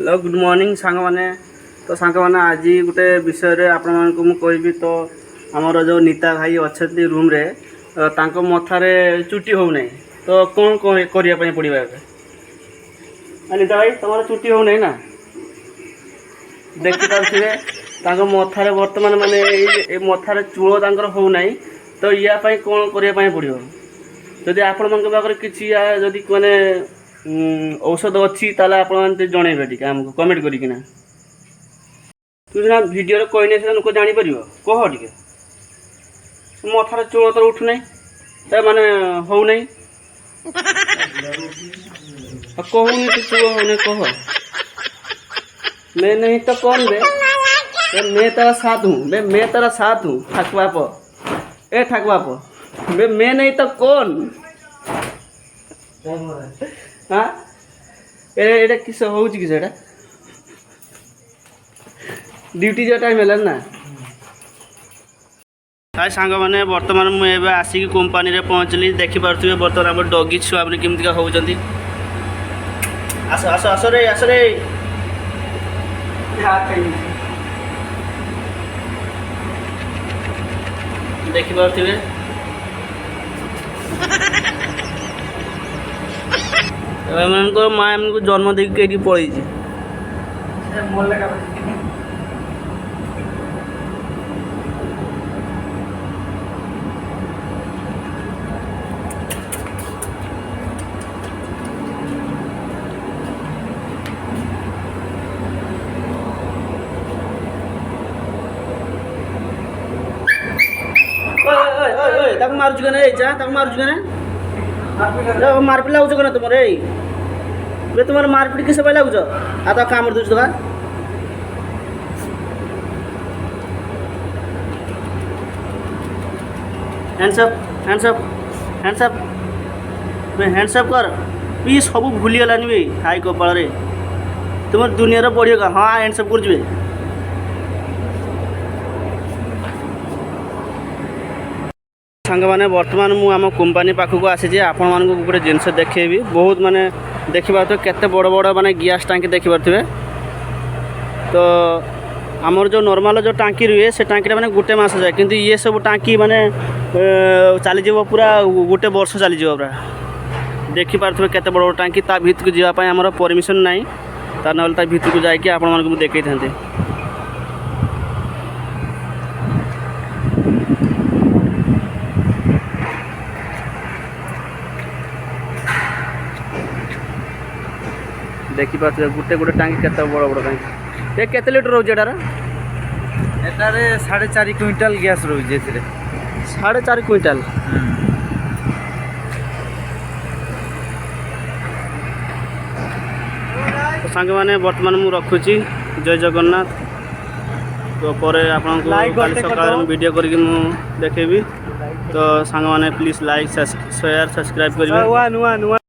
Hello good morning सांग मैंने तो सांग मैंने आज गोटे विषय आपण मानक कहबी तो आमर जो नीता भाई अच्छा रूम रे तांको मथारे चुटी हो नहीं तो कौन करने पड़ा नीता भाई तुम चुटी हो नहीं ना देखिपे मथारे बर्तमान माने मथारे चूल हो नहीं तो या कौन करने पड़ो जदि आपण मान किसी जदि माने औषध अच्छी ताला आपण जनइबे टी आमको कमेंट करिकिना तू सिना वीडियो कहने से लोक जापर कह टे मथार चूल तो उठू नहीं माने हो नहीं कहूनी तू चूल होने कह मैं नहीं तो कौन बे मैं तेरा साथ हूँ मैं तेरा साथ हूँ ठकवाप ए ठकवाप मैं नहीं तो कौन हाँ ये किस हो ड्यूटी जो टाइम है ना हाय सांग मैंने बर्तमान मुझे आसिक कंपानी रे पहुँचली देखिपे बर्तमान आम डगी छुआ मैंने केमती होती आस आस आस रे देखिपे माँ एम जन्म दे कहीं पड़े मारुच मारपीट लगुच कना तुम रे तुम मारपीट किस लगुच आ तो काम दूस दबा हैंडसअप कर पी सब भूलीगलानी भाई हाई कपाल रे तुम दुनिया बढ़िया हाँ हैंडसअप कर सांग मैंने बर्तमान मु आम कंपानी पाखक आसी आपण मान गोटे जिनस देखेबी बहुत माने देखिपे केते बड़ बड़ माने गैस टांकी देखिपे तो आमर जो नॉर्मल जो टांकी रुए से टांकी माने गोटे मास जाए किंतु ये सब टांकी माने चली जीव पूरा गोटे वर्ष चली जीव पूरा देखिपे केते बड़ बड़ टांकी ता भीतर को जावाई आमर परमिशन नहीं ता ना ता भीतर को जाकि आपण मान देखई थांते देखिपे गोटे गोटे टांकी केते बड़ बड़ टांकी ये केते लीटर रोज एटार एटारे 4.5 क्विंटाल गैस रोज 4.5 क्विंटाल तो सांग मैंने बर्तमान मुझे रखुची जय जगन्नाथ तो पर आपन सकाल वीडियो करके देखेबी तो सांग मैंने प्लीज लाइक शेयर सब्सक्राइब करेंगे।